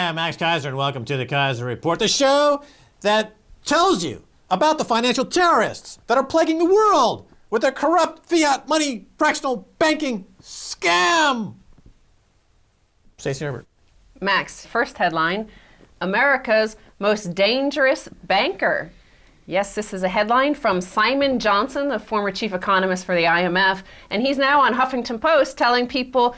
I'm Max Keiser, and welcome to the Keiser Report, the show that tells you about the financial terrorists that are plaguing the world with their corrupt fiat money fractional banking scam. Stacy Herbert. Max, first headline, America's most dangerous banker. Yes, this is a headline from Simon Johnson, the former chief economist for the IMF, and he's now on Huffington Post telling people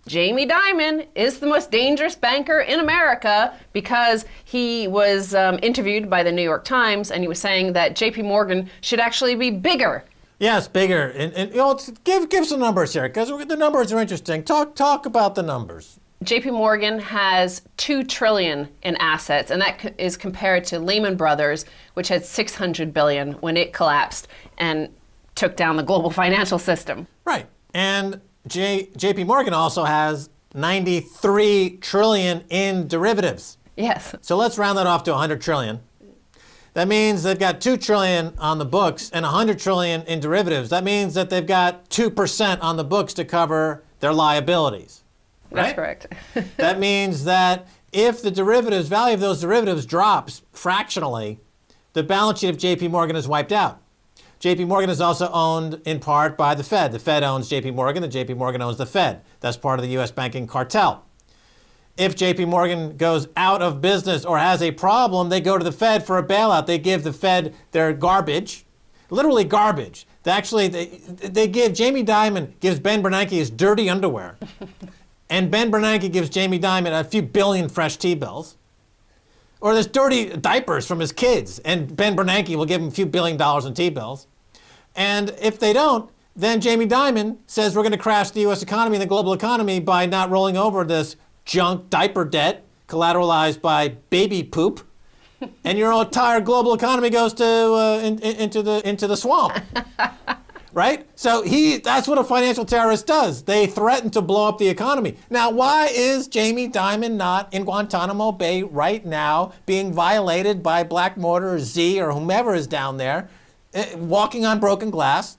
Jamie Dimon is the most dangerous banker in America because he was interviewed by the New York Times, and he was saying that JP Morgan should actually be bigger. Yes, bigger. And give some numbers here, because the numbers are interesting. Talk about the numbers. JP Morgan has $2 trillion in assets, and that is compared to Lehman Brothers, which had $600 billion when it collapsed and took down the global financial system. Right. And JP Morgan also has $93 trillion in derivatives. Yes. So let's round that off to $100 trillion. That means they've got $2 trillion on the books and $100 trillion in derivatives. That means that they've got 2% on the books to cover their liabilities. Right? That's correct. That means that if the derivatives, value of those derivatives drops fractionally, the balance sheet of JP Morgan is wiped out. JP Morgan is also owned in part by the Fed. The Fed owns JP Morgan, and JP Morgan owns the Fed. That's part of the U.S. banking cartel. If JP Morgan goes out of business or has a problem, they go to the Fed for a bailout. They give the Fed their garbage, literally garbage. They give, Jamie Dimon gives Ben Bernanke his dirty underwear. And Ben Bernanke gives Jamie Dimon a few billion fresh T-bills. Or there's dirty diapers from his kids, and Ben Bernanke will give him a few $1 billion in T-bills. And if they don't, then Jamie Dimon says we're going to crash the U.S. economy and the global economy by not rolling over this junk diaper debt collateralized by baby poop, and your entire global economy goes to into the swamp. Right? So that's what a financial terrorist does. They threaten to blow up the economy. Now, why is Jamie Dimon not in Guantanamo Bay right now being violated by Blackwater or Z or whomever is down there, walking on broken glass,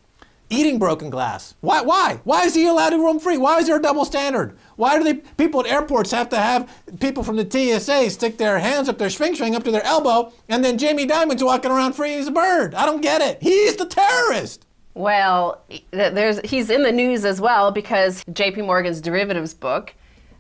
eating broken glass? Why? Why is he allowed to roam free? Why is there a double standard? Why do people at airports have to have people from the TSA stick their hands up their swing up to their elbow, and then Jamie Dimon's walking around free as a bird? I don't get it. He's the terrorist. Well, he's in the news as well because JP Morgan's derivatives book,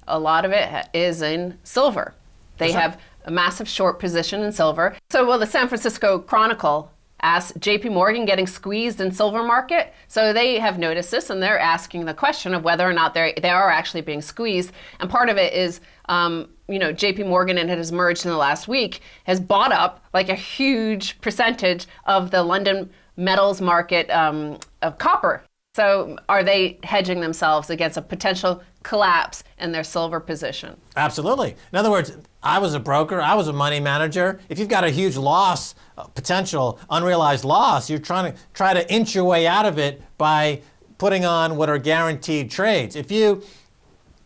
a lot of it is in silver. They have a massive short position in silver. So, the San Francisco Chronicle asked JP Morgan getting squeezed in silver market. So they have noticed this, and they're asking the question of whether or not they are actually being squeezed. And part of it is, JP Morgan, and it has merged in the last week, has bought up like a huge percentage of the London metals market of copper. So are they hedging themselves against a potential collapse in their silver position? Absolutely. In other words, I was a broker, I was a money manager. If you've got a huge loss, potential unrealized loss, you're trying to inch your way out of it by putting on what are guaranteed trades. If you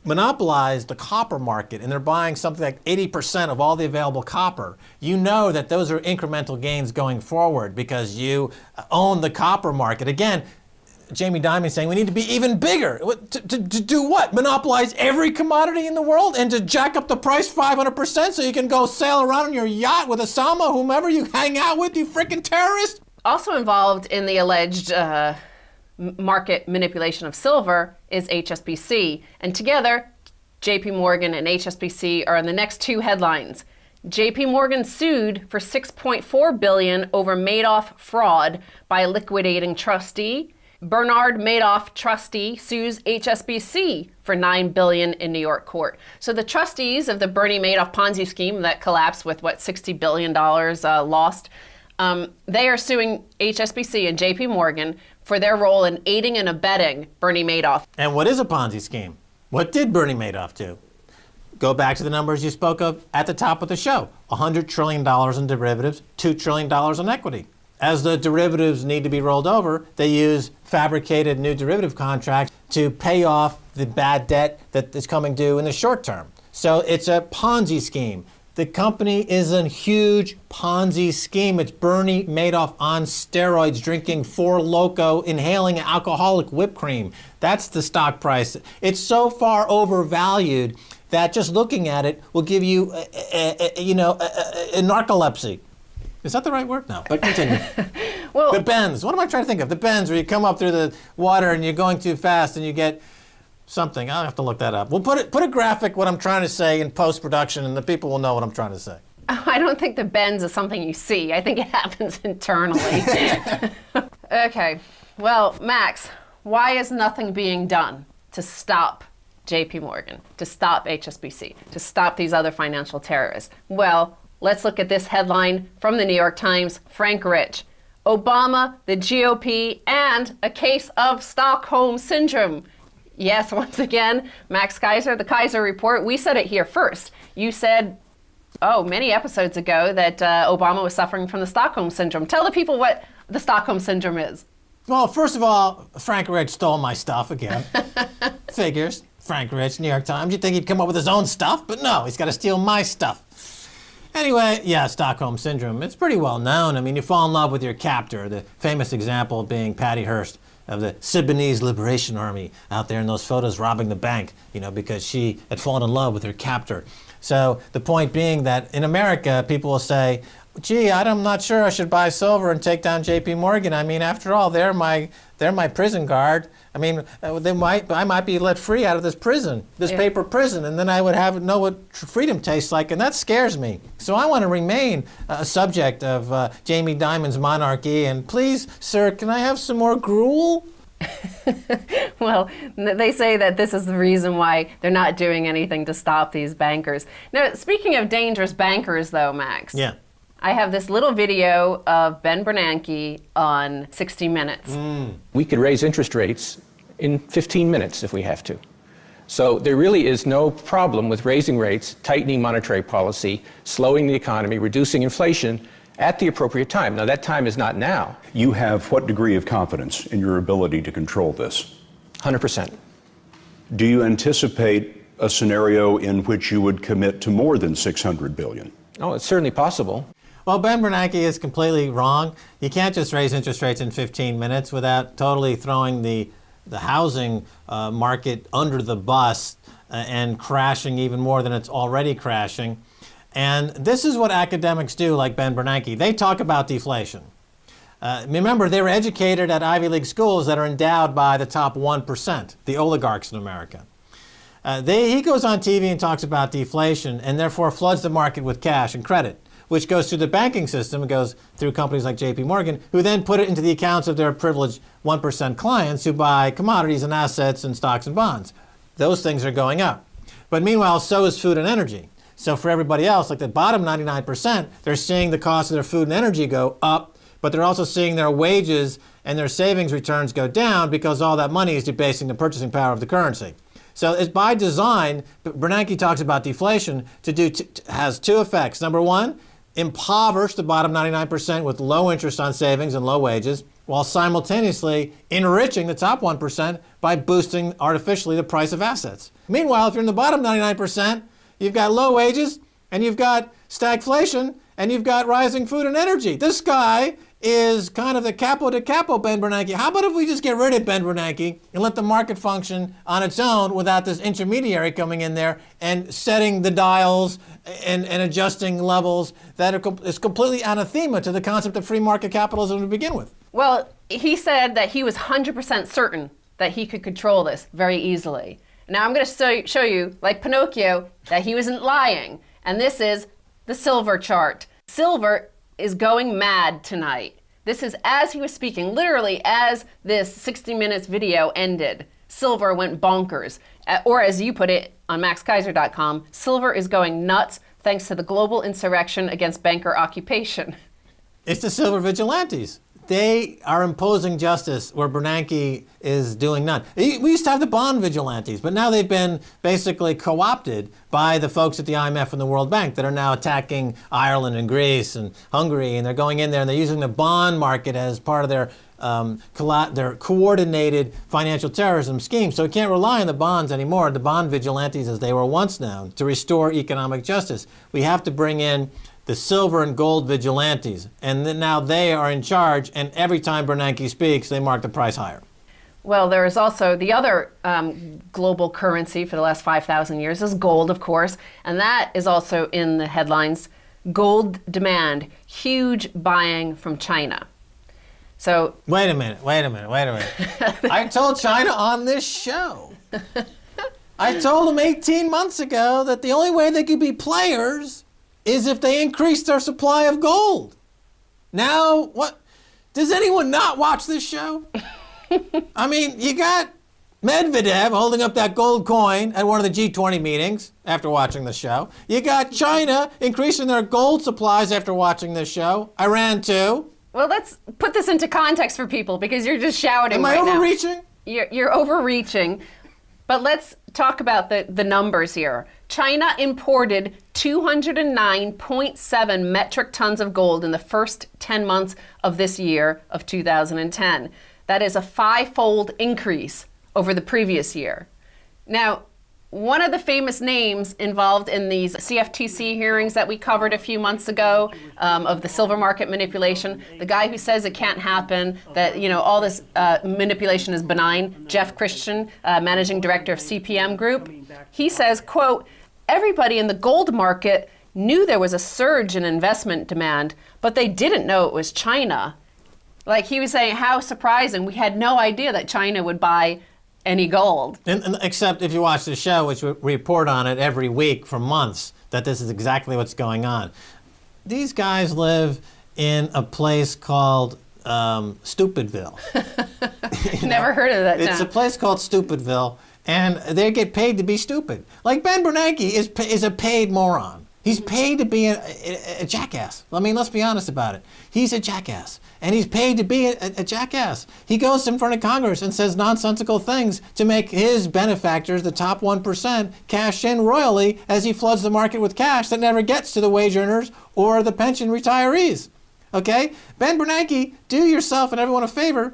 monopolize the copper market and they're buying something like 80% of all the available copper, you know that those are incremental gains going forward because you own the copper market. Again, Jamie Dimon saying we need to be even bigger. To do what? Monopolize every commodity in the world and to jack up the price 500% so you can go sail around on your yacht with Osama, whomever you hang out with, you freaking terrorist? Also involved in the alleged market manipulation of silver is HSBC. And together, JP Morgan and HSBC are in the next two headlines. JP Morgan sued for $6.4 billion over Madoff fraud by liquidating trustee. Bernard Madoff trustee sues HSBC for $9 billion in New York court. So the trustees of the Bernie Madoff Ponzi scheme that collapsed with, $60 billion lost, they are suing HSBC and JP Morgan for their role in aiding and abetting Bernie Madoff. And what is a Ponzi scheme? What did Bernie Madoff do? Go back to the numbers you spoke of at the top of the show. $100 trillion in derivatives, $2 trillion in equity. As the derivatives need to be rolled over, they use fabricated new derivative contracts to pay off the bad debt that is coming due in the short term. So it's a Ponzi scheme. The company is a huge Ponzi scheme. It's Bernie Madoff on steroids, drinking Four Loko, inhaling alcoholic whipped cream. That's the stock price. It's so far overvalued that just looking at it will give you, a narcolepsy. Is that the right word? No, but continue. Well, the bends. What am I trying to think of? The bends where you come up through the water and you're going too fast and you get something. I'll have to look that up. We'll put a graphic, what I'm trying to say in post-production, and the people will know what I'm trying to say. I don't think the bends is something you see. I think it happens internally. Okay. Well, Max, why is nothing being done to stop JP Morgan, to stop HSBC, to stop these other financial terrorists? Well, let's look at this headline from the New York Times. Frank Rich, Obama, the GOP, and a case of Stockholm Syndrome. Yes, once again, Max Keiser, the Keiser Report. We said it here first. You said, many episodes ago that Obama was suffering from the Stockholm Syndrome. Tell the people what the Stockholm Syndrome is. Well, first of all, Frank Rich stole my stuff again. Figures. Frank Rich, New York Times. You'd think he'd come up with his own stuff, but no, he's got to steal my stuff. Anyway, yeah, Stockholm Syndrome. It's pretty well known. I mean, you fall in love with your captor, the famous example being Patty Hearst of the Sudanese Liberation Army out there in those photos robbing the bank, because she had fallen in love with her captor. So the point being that in America, people will say, gee, I'm not sure I should buy silver and take down JP Morgan. I mean, after all, they're my prison guard. I mean, I might be let free out of this prison, this paper prison, and then I would know what freedom tastes like, and that scares me. So I want to remain a subject of Jamie Dimon's monarchy, and please, sir, can I have some more gruel? Well, they say that this is the reason why they're not doing anything to stop these bankers. Now, speaking of dangerous bankers, though, Max. Yeah. I have this little video of Ben Bernanke on 60 Minutes. We could raise interest rates in 15 minutes if we have to. So there really is no problem with raising rates, tightening monetary policy, slowing the economy, reducing inflation at the appropriate time. Now, that time is not now. You have what degree of confidence in your ability to control this? 100%. Do you anticipate a scenario in which you would commit to more than $600 billion? Oh, it's certainly possible. Well, Ben Bernanke is completely wrong. You can't just raise interest rates in 15 minutes without totally throwing the housing market under the bus and crashing even more than it's already crashing. And this is what academics do, like Ben Bernanke. They talk about deflation. Remember, they were educated at Ivy League schools that are endowed by the top 1%, the oligarchs in America. He goes on TV and talks about deflation and therefore floods the market with cash and credit, which goes through the banking system. It goes through companies like JP Morgan, who then put it into the accounts of their privileged 1% clients who buy commodities and assets and stocks and bonds. Those things are going up. But meanwhile, so is food and energy. So for everybody else, like the bottom 99%, they're seeing the cost of their food and energy go up, but they're also seeing their wages and their savings returns go down because all that money is debasing the purchasing power of the currency. So it's by design. Bernanke talks about deflation has two effects. Number one, impoverish the bottom 99% with low interest on savings and low wages, while simultaneously enriching the top 1% by boosting artificially the price of assets. Meanwhile, if you're in the bottom 99%, you've got low wages, and you've got stagflation, and you've got rising food and energy. This guy is kind of the capo de capo, Ben Bernanke. How about if we just get rid of Ben Bernanke and let the market function on its own without this intermediary coming in there and setting the dials and adjusting levels that is completely anathema to the concept of free market capitalism to begin with? Well, he said that he was 100% certain that he could control this very easily. Now I'm going to show you, like Pinocchio, that he wasn't lying. And this is the silver chart. Silver is going mad tonight. This is as he was speaking, literally as this 60 Minutes video ended. Silver went bonkers. Or as you put it on maxkeiser.com, silver is going nuts thanks to the global insurrection against banker occupation. It's the silver vigilantes. They are imposing justice where Bernanke is doing none. We used to have the bond vigilantes, but now they've been basically co-opted by the folks at the IMF and the World Bank that are now attacking Ireland and Greece and Hungary, and they're going in there and they're using the bond market as part of their coordinated financial terrorism scheme. So we can't rely on the bonds anymore, the bond vigilantes as they were once known, to restore economic justice. We have to bring in the silver and gold vigilantes, and then now they are in charge, and every time Bernanke speaks, they mark the price higher. Well, there is also the other global currency for the last 5,000 years is gold, of course, and that is also in the headlines. Gold demand, huge buying from China. So Wait a minute. I told China on this show. I told them 18 months ago that the only way they could be players is if they increase their supply of gold. Now, what? Does anyone not watch this show? I mean, you got Medvedev holding up that gold coin at one of the G20 meetings after watching the show. You got China increasing their gold supplies after watching this show. Iran too. well, let's put this into context for people because you're just shouting right now. Am I overreaching? You're overreaching. But let's talk about the numbers here. China imported 209.7 metric tons of gold in the first 10 months of this year of 2010. That is a 5-fold increase over the previous year. Now, one of the famous names involved in these CFTC hearings that we covered a few months ago of the silver market manipulation, the guy who says it can't happen, that all this manipulation is benign, Jeff Christian, managing director of CPM Group, he says, quote, everybody in the gold market knew there was a surge in investment demand, but they didn't know it was China. Like he was saying, how surprising, we had no idea that China would buy any gold. And except if you watch the show, which we report on it every week for months, that this is exactly what's going on. These guys live in a place called Stupidville. Never heard of that town. It's a place called Stupidville, and they get paid to be stupid. Like Ben Bernanke is a paid moron. He's paid to be a jackass. I mean, let's be honest about it. He's a jackass. And he's paid to be a jackass. He goes in front of Congress and says nonsensical things to make his benefactors, the top 1%, cash in royally as he floods the market with cash that never gets to the wage earners or the pension retirees. Okay? Ben Bernanke, do yourself and everyone a favor.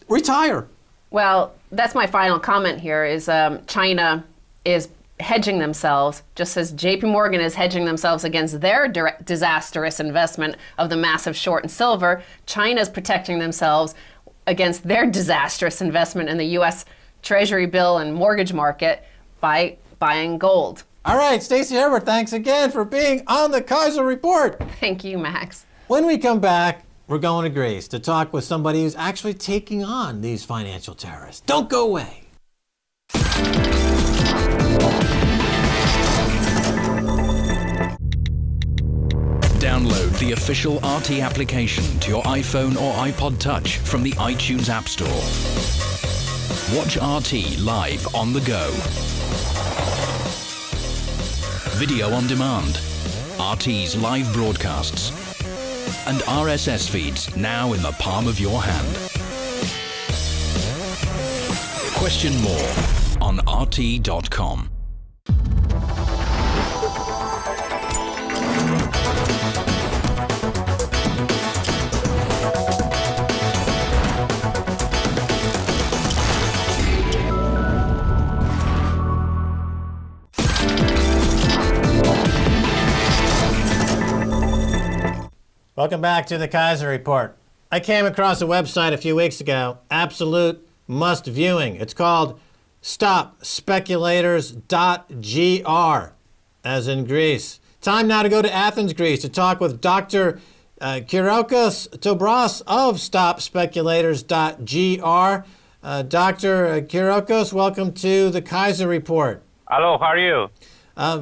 Retire. Well, that's my final comment here is China is hedging themselves, just as JP Morgan is hedging themselves against their disastrous investment of the massive short in silver. China's protecting themselves against their disastrous investment in the U.S. Treasury bill and mortgage market by buying gold. All right, Stacy Herbert, thanks again for being on the Keiser Report. Thank you, Max. When we come back, we're going to Greece to talk with somebody who's actually taking on these financial terrorists. Don't go away. Download the official RT application to your iPhone or iPod Touch from the iTunes App Store. Watch RT live on the go. Video on demand, RT's live broadcasts, and RSS feeds now in the palm of your hand. Question more on RT.com. Welcome back to the Keiser Report. I came across a website a few weeks ago, absolute must viewing. It's called stoppspeculators.gr, as in Greece. Time now to go to Athens, Greece, to talk with Dr. Kyriakos Tobras of stoppspeculators.gr. Dr. Kyriakos, welcome to the Keiser Report. Hello, how are you?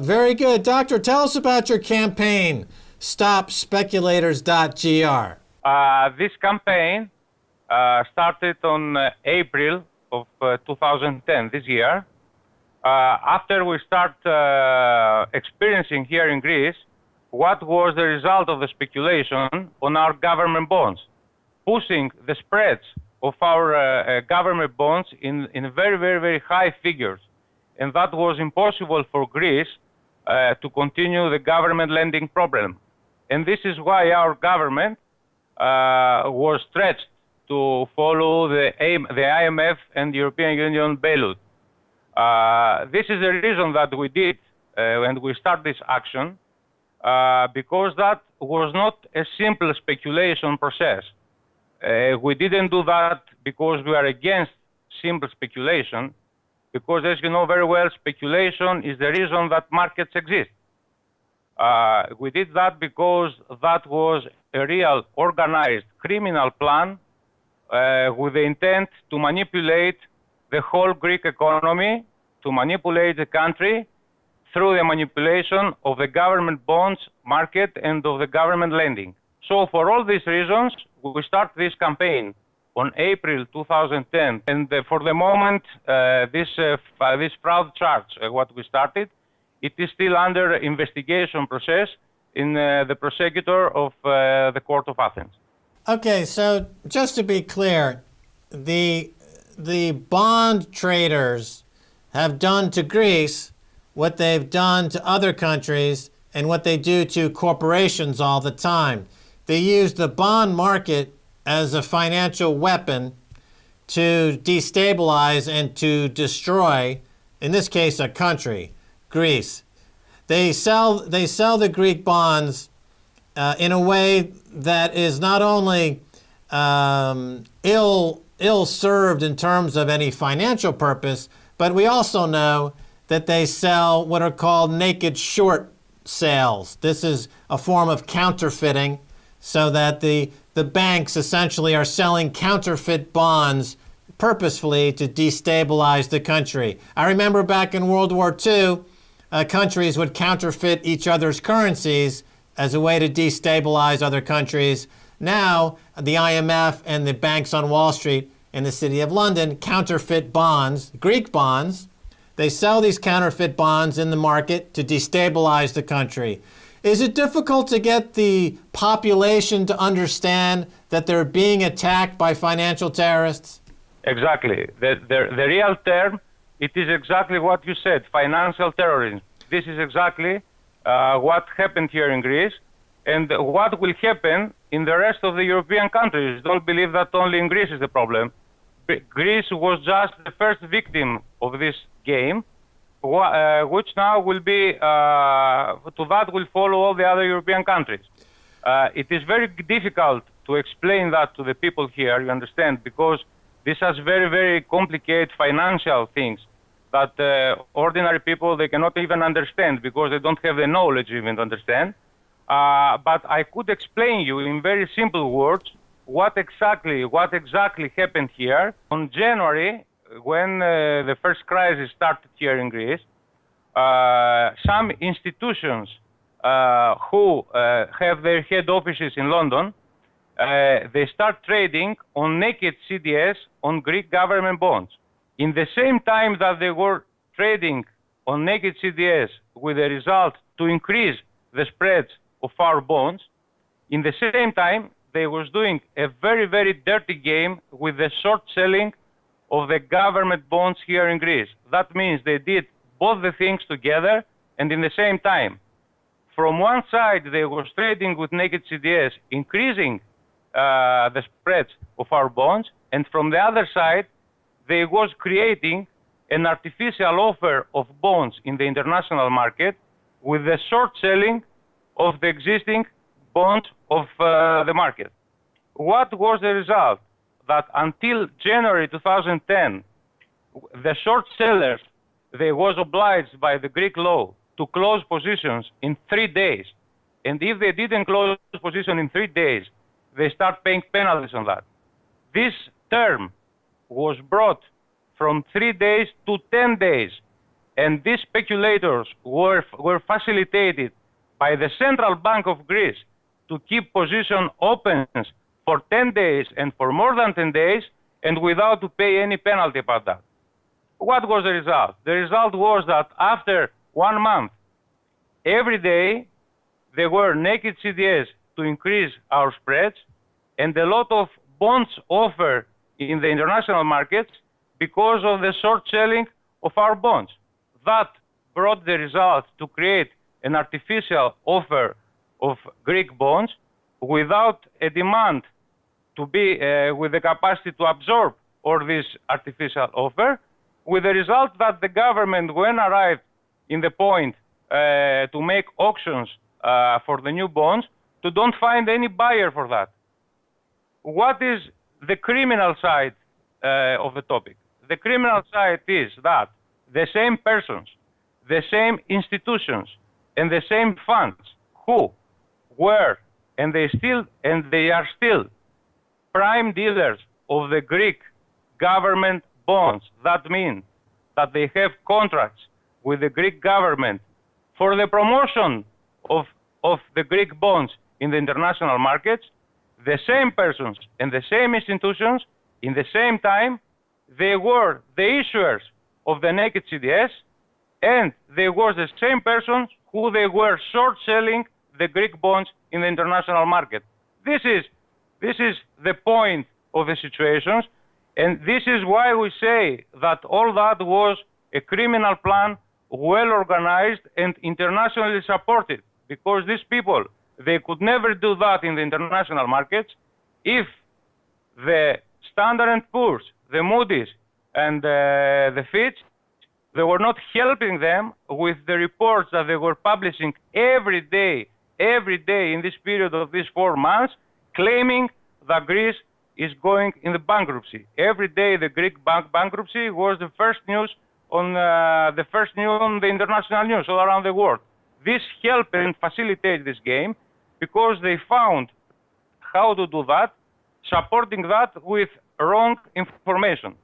Very good. Doctor, tell us about your campaign, stoppspeculators.gr. This campaign started on April of 2010, this year. After we start experiencing here in Greece what was the result of the speculation on our government bonds, pushing the spreads of our government bonds in very, very, very high figures. And that was impossible for Greece to continue the government lending problem. And this is why our government was stretched to follow the IMF and the European Union bailout. This is the reason that we did and we start this action because that was not a simple speculation process. We didn't do that because we are against simple speculation, because as you know very well, speculation is the reason that markets exist. We did that because that was a real organized criminal plan with the intent to manipulate the whole Greek economy, to manipulate the country through the manipulation of the government bonds market and of the government lending. So for all these reasons, we start this campaign on April 2010. And for the moment, this fraud charge, what we started, it is still under investigation process in the prosecutor of the Court of Athens. Okay, so just to be clear, the bond traders have done to Greece what they've done to other countries and what they do to corporations all the time. They use the bond market as a financial weapon to destabilize and to destroy, in this case, a country, Greece. They sell the Greek bonds in a way that is not only ill-served in terms of any financial purpose, but we also know that they sell what are called naked short sales. This is a form of counterfeiting, so that the banks essentially are selling counterfeit bonds purposefully to destabilize the country. I remember back in World War II, countries would counterfeit each other's currencies as a way to destabilize other countries. Now, the IMF and the banks on Wall Street in the City of London counterfeit bonds, Greek bonds. They sell these counterfeit bonds in the market to destabilize the country. Is it difficult to get the population to understand that they're being attacked by financial terrorists? Exactly. The real term, it is exactly what you said, financial terrorism. This is exactly what happened here in Greece and what will happen in the rest of the European countries. Don't believe that only in Greece is the problem. Greece was just the first victim of this game, which now will be, to that will follow all the other European countries. It is very difficult to explain that to the people here, you understand, because this has very, very complicated financial things that ordinary people, they cannot even understand because they don't have the knowledge even to understand. But I could explain you in very simple words what exactly happened here. On January, when the first crisis started here in Greece, some institutions who have their head offices in London, they start trading on naked CDS on Greek government bonds. In the same time that they were trading on naked CDS with the result to increase the spreads of our bonds, in the same time they was doing a very, very dirty game with the short selling of the government bonds here in Greece. That means they did both the things together and in the same time. From one side, they was trading with naked CDS, increasing the spreads of our bonds, and from the other side, they was creating an artificial offer of bonds in the international market with the short selling of the existing bonds of the market. What was the result? That until January 2010, the short sellers, they was obliged by the Greek law to close positions in 3 days. And if they didn't close position in 3 days, they start paying penalties on that. This term was brought from 3 days to 10 days. And these speculators were facilitated by the Central Bank of Greece to keep position open for 10 days and for more than 10 days and without to pay any penalty about that. What was the result? The result was that after 1 month, every day there were naked CDS to increase our spreads and a lot of bonds offered in the international markets because of the short selling of our bonds. That brought the result to create an artificial offer of Greek bonds without a demand to be with the capacity to absorb all this artificial offer, with the result that the government, when arrived in the point to make auctions for the new bonds, to don't find any buyer for that. what is the criminal side of the topic? The criminal side is that the same persons, the same institutions, and the same funds who were and they are still prime dealers of the Greek government bonds. That means that they have contracts with the Greek government for the promotion of the Greek bonds in the international markets. The same persons and the same institutions, in the same time, they were the issuers of the naked CDS, and they were the same persons who they were short selling the Greek bonds in the international market. This is the point of the situations, and this is why we say that all that was a criminal plan, well organized and internationally supported, because these people, they could never do that in the international markets if the Standard & Poor's, the Moody's, and the Fitch, they were not helping them with the reports that they were publishing every day in this period of these 4 months, claiming that Greece is going in the bankruptcy. Every day the Greek bankruptcy was the first news on the international news all around the world. This helped and facilitated this game because they found how to do that, supporting that with wrong information.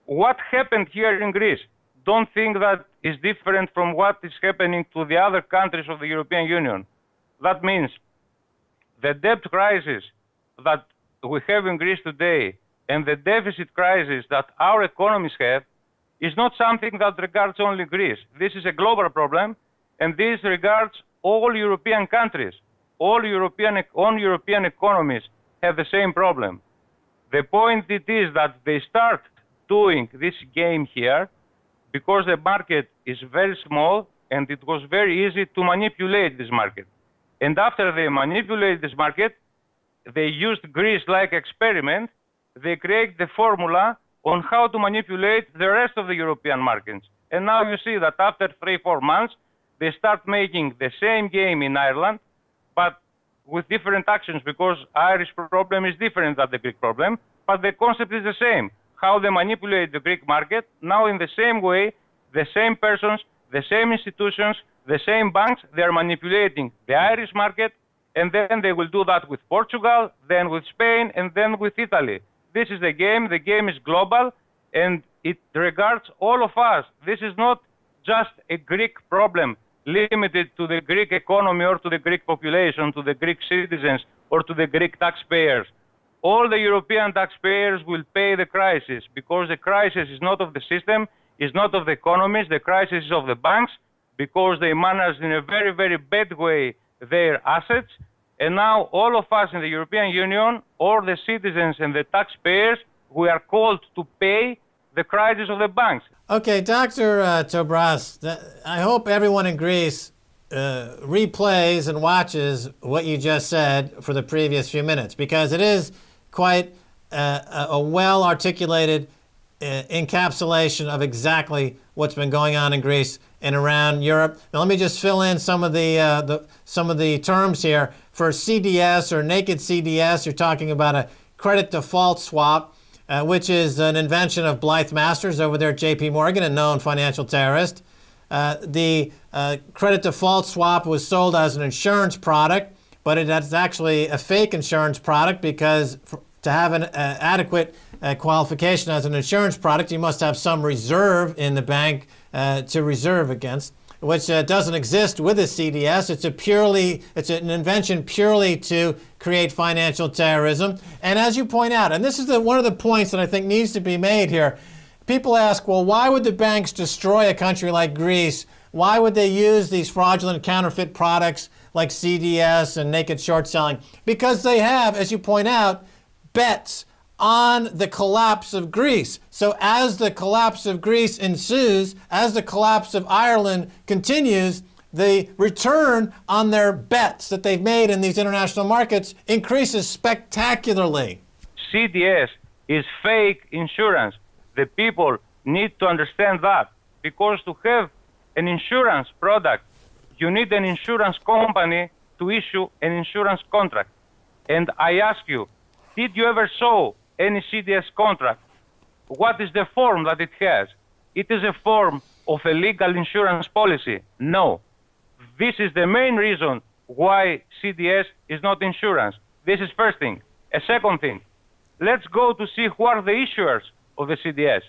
What happened here in Greece? Don't think that is different from what is happening to the other countries of the European Union. That means the debt crisis that we have in Greece today and the deficit crisis that our economies have is not something that regards only Greece. This is a global problem, and this regards all European countries. All European economies have the same problem. The point it is that they start doing this game here because the market is very small and it was very easy to manipulate this market. And after they manipulate this market, they used Greece like experiment. They create the formula on how to manipulate the rest of the European markets. And now you see that after 3-4 months, they start making the same game in Ireland, but with different actions, because Irish problem is different than the Greek problem, but the concept is the same. How they manipulate the Greek market, now in the same way, the same persons, the same institutions, the same banks, they are manipulating the Irish market, and then they will do that with Portugal, then with Spain, and then with Italy. This is the game. The game is global, and it regards all of us. This is not just a Greek problem limited to the Greek economy or to the Greek population, to the Greek citizens, or to the Greek taxpayers. All the European taxpayers will pay the crisis, because the crisis is not of the system, is not of the economies, the crisis is of the banks, because they manage in a very, very bad way their assets. And now all of us in the European Union, all the citizens and the taxpayers, we are called to pay the crisis of the banks. Okay, Dr. Tobras, I hope everyone in Greece replays and watches what you just said for the previous few minutes, because it is quite a well-articulated encapsulation of exactly what's been going on in Greece and around Europe. Now, let me just fill in some of the terms here. For CDS or naked CDS, you're talking about a credit default swap, which is an invention of Blythe Masters over there at JP Morgan, a known financial terrorist. The credit default swap was sold as an insurance product, but it's actually a fake insurance product, because to have an adequate qualification as an insurance product, you must have some reserve in the bank to reserve against, which doesn't exist with a CDS. It's an invention purely to create financial terrorism. And as you point out, and this is one of the points that I think needs to be made here, people ask, well, why would the banks destroy a country like Greece? Why would they use these fraudulent counterfeit products like CDS and naked short selling? Because they have, as you point out, bets on the collapse of Greece. So as the collapse of Greece ensues, as the collapse of Ireland continues, the return on their bets that they've made in these international markets increases spectacularly. CDS is fake insurance. The people need to understand that, because to have an insurance product, you need an insurance company to issue an insurance contract. And I ask you, Did you ever saw any CDS contract? What is the form that it has? It is a form of a legal insurance policy. No. This is the main reason why CDS is not insurance. This is first thing. A second thing, let's go to see who are the issuers of the CDS.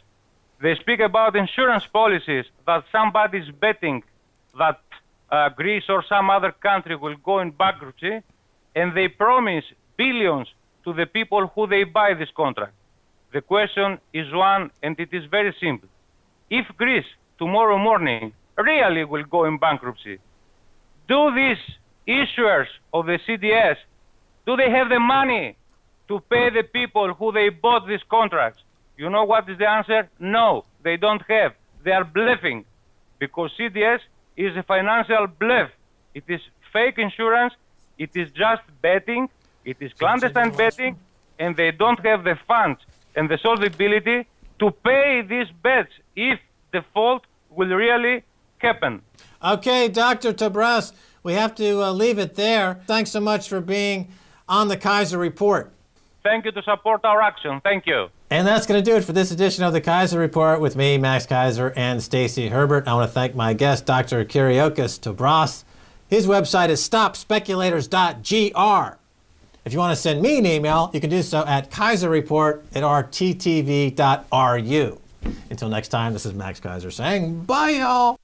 They speak about insurance policies that somebody is betting that Greece or some other country will go in bankruptcy, and they promise billions to the people who they buy this contract. The question is one, and it is very simple. If Greece tomorrow morning really will go in bankruptcy, do these issuers of the CDS, do they have the money to pay the people who they bought these contracts? You know what is the answer? No, they don't have. They are bluffing, because CDS is a financial bluff. It is fake insurance. It is just betting. It is clandestine betting, and they don't have the funds and the solvability to pay these bets if default will really happen. Okay, Dr. Tabras, we have to leave it there. Thanks so much for being on the Keiser Report. Thank you to support our action. Thank you. And that's going to do it for this edition of the Keiser Report with me, Max Keiser, and Stacy Herbert. I want to thank my guest, Dr. Kyriakos Tabras. His website is stopspeculators.gr. If you want to send me an email, you can do so at keiserreport@rttv.ru. Until next time, this is Max Keiser saying bye, y'all.